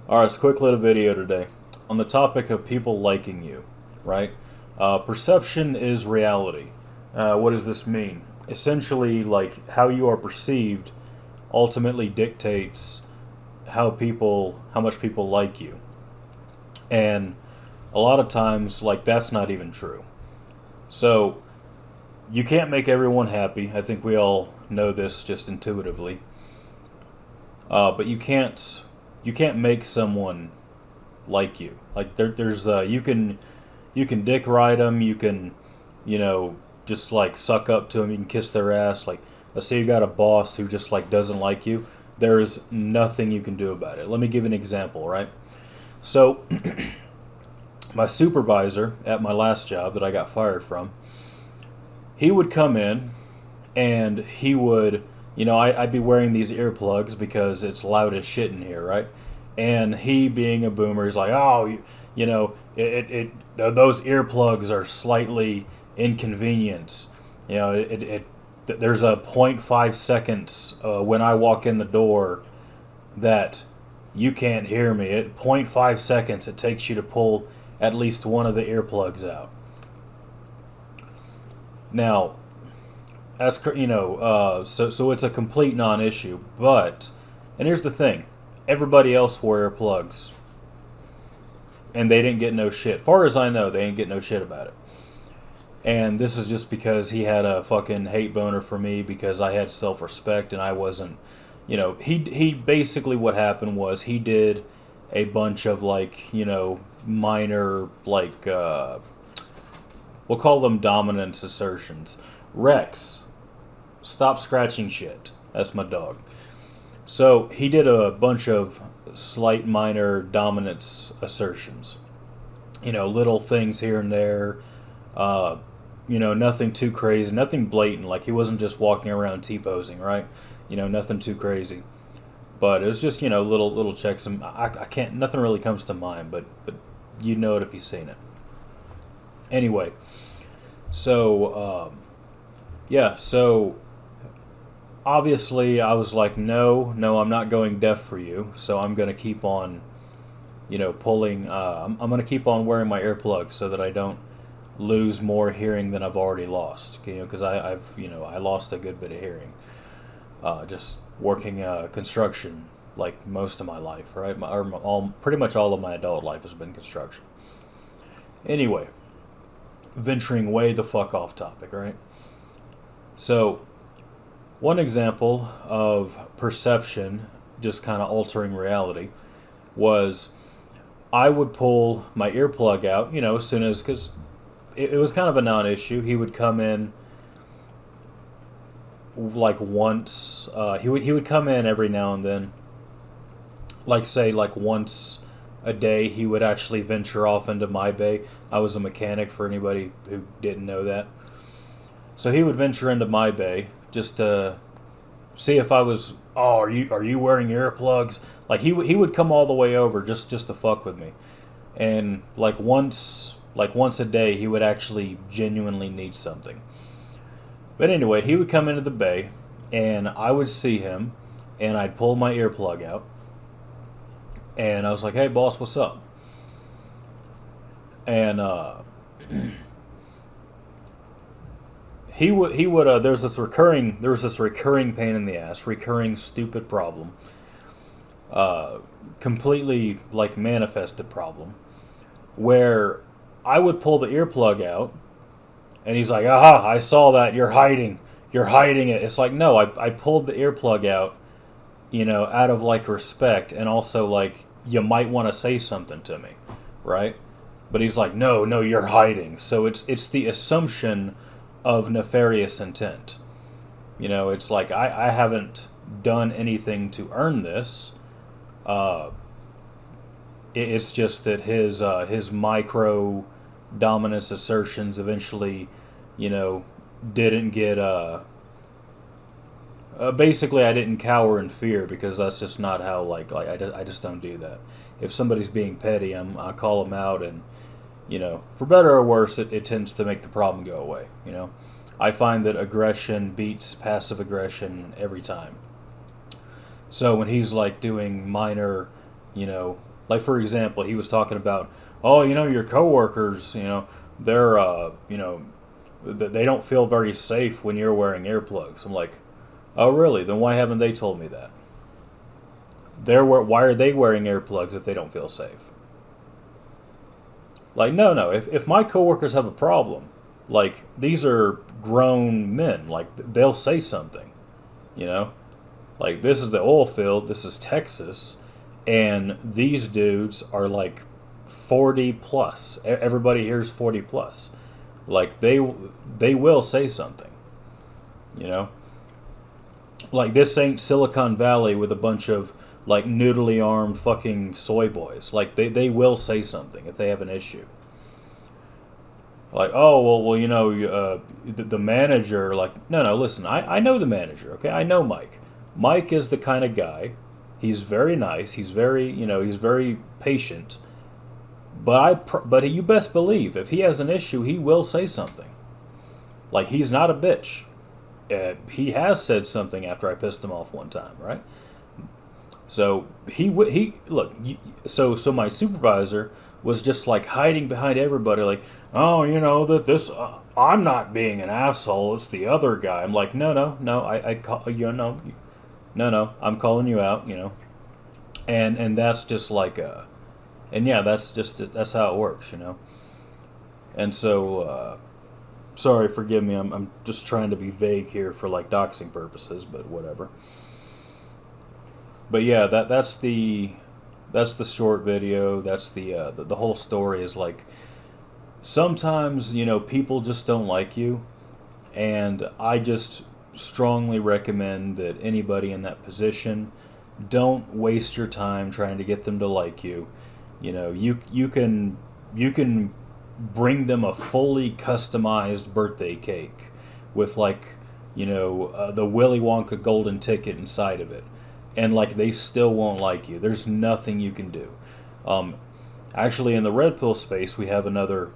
Alright, it's a quick little video today on the topic of people liking you, right? Perception is reality. What does this mean? Essentially, like, how you are perceived ultimately dictates how much people like you. And a lot of times, like, that's not even true. So, you can't make everyone happy. I think we all know this just intuitively. But you can't make someone like you. Like there's you can dick ride them. You can, you know, just like suck up to them. You can kiss their ass. Like, let's say you got a boss who just like doesn't like you. There is nothing you can do about it. Let me give you an example, right? So, my supervisor at my last job that I got fired from, he would come in and he would, I'd be wearing these earplugs because it's loud as shit in here, right? And he, being a boomer, he's like, oh, those earplugs are slightly inconvenient. There's a point 0.5 seconds when I walk in the door that you can't hear me. At 0.5 seconds, it takes you to pull at least one of the earplugs out. Now, so it's a complete non-issue. But, and here's the thing, everybody else wore earplugs, and they didn't get no shit. Far as I know, they didn't get no shit about it. And this is just because he had a fucking hate boner for me because I had self-respect and I wasn't. He basically, what happened was he did a bunch of like, minor, like, we'll call them dominance assertions. Rex, stop scratching shit. That's my dog. So he did a bunch of slight minor dominance assertions. Little things here and there. Nothing too crazy, nothing blatant. Like, he wasn't just walking around T-posing, right? Nothing too crazy. But it was just, little checks. And I can't, nothing really comes to mind, but you know it if you've seen it. Anyway, so, yeah, so obviously I was like, no, I'm not going deaf for you. So I'm going to keep on, pulling, I'm going to keep on wearing my earplugs so that I don't lose more hearing than I've already lost. Because I lost a good bit of hearing. Just working construction like most of my life, right? Pretty much all of my adult life has been construction. Anyway, venturing way the fuck off topic, right? So, one example of perception just kind of altering reality was I would pull my earplug out, as soon as, because it was kind of a non-issue. He would come in like once. He would come in every now and then. Like, say, like once a day, he would actually venture off into my bay. I was a mechanic, for anybody who didn't know that. So he would venture into my bay just to see if I was. Oh, are you wearing earplugs? Like, he would come all the way over just to fuck with me, and like once a day, he would actually genuinely need something. But anyway, he would come into the bay, and I would see him, and I'd pull my earplug out, and I was like, "Hey, boss, what's up?" And he would there was this recurring pain in the ass, recurring stupid problem, completely like manifested problem, where I would pull the earplug out, and he's like, "Aha! I saw that. You're hiding it." It's like, no, I pulled the earplug out, out of like respect, and also like you might want to say something to me, right? But he's like, no, you're hiding. So it's the assumption of nefarious intent. It's like I haven't done anything to earn this. Uh, it's just that his micro dominance assertions eventually, you know, didn't get basically, I didn't cower in fear because that's just not how I just don't do that. If somebody's being petty, I call them out, and for better or worse, it tends to make the problem go away. I find that aggression beats passive aggression every time. So when he's like doing minor, you know, Like, for example, he was talking about, oh, your coworkers, they're, they don't feel very safe when you're wearing earplugs. I'm like, oh, really? Then why haven't they told me that? Why are they wearing earplugs if they don't feel safe? Like, no. If my coworkers have a problem, like, these are grown men. Like, they'll say something, you know? Like, this is the oil field, this is Texas, and these dudes are like 40 plus. Everybody here is 40 plus. Like, they will say something, you know? Like, this ain't Silicon Valley with a bunch of like noodly armed fucking soy boys. Like, they will say something if they have an issue. Like, oh, well, the manager, like, no, listen, I know the manager, okay? I know Mike. Mike is the kind of guy, he's very nice, he's very, he's very patient, but you best believe, if he has an issue, he will say something. Like, he's not a bitch. He has said something after I pissed him off one time, right? So he look. So my supervisor was just like hiding behind everybody, like, oh, that this. I'm not being an asshole. It's the other guy. I'm like, no. I call no. I'm calling you out. And that's just like and yeah, that's how it works. And so. Sorry, forgive me. I'm just trying to be vague here for like doxing purposes, but whatever. But yeah, that's the short video. That's the whole story is like sometimes people just don't like you, and I just strongly recommend that anybody in that position don't waste your time trying to get them to like you. You can bring them a fully customized birthday cake with like the Willy Wonka golden ticket inside of it, and like they still won't like you. There's nothing you can do. Actually, in the red pill space, we have another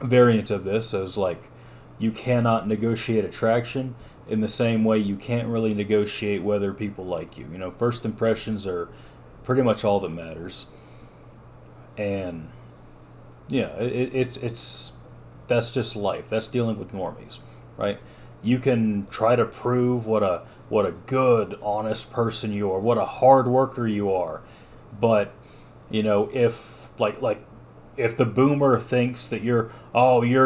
variant of this. So it's like you cannot negotiate attraction in the same way you can't really negotiate whether people like you. First impressions are pretty much all that matters, and yeah, it's that's just life. That's dealing with normies, right? You can try to prove what a good, honest person you are, what a hard worker you are, but if if the boomer thinks that you're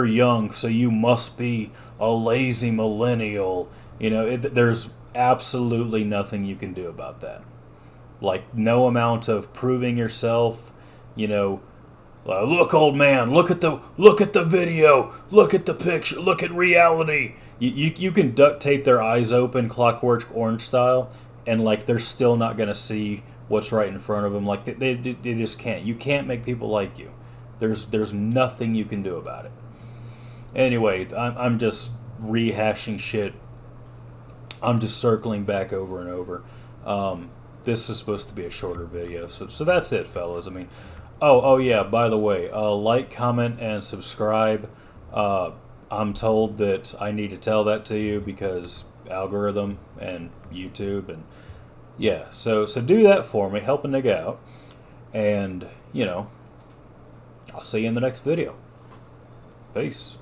young, so you must be a lazy millennial, there's absolutely nothing you can do about that. Like, no amount of proving yourself, look, old man, look at the video, look at the picture, look at reality. You can duct tape their eyes open, Clockwork Orange style, and like they're still not gonna see what's right in front of them. Like they just can't. You can't make people like you. There's nothing you can do about it. Anyway, I'm just rehashing shit. I'm just circling back over and over. This is supposed to be a shorter video, so that's it, fellas. I mean. Oh yeah, by the way, like, comment, and subscribe. I'm told that I need to tell that to you because algorithm and YouTube, and yeah, so do that for me, help a nigga out, and I'll see you in the next video. Peace.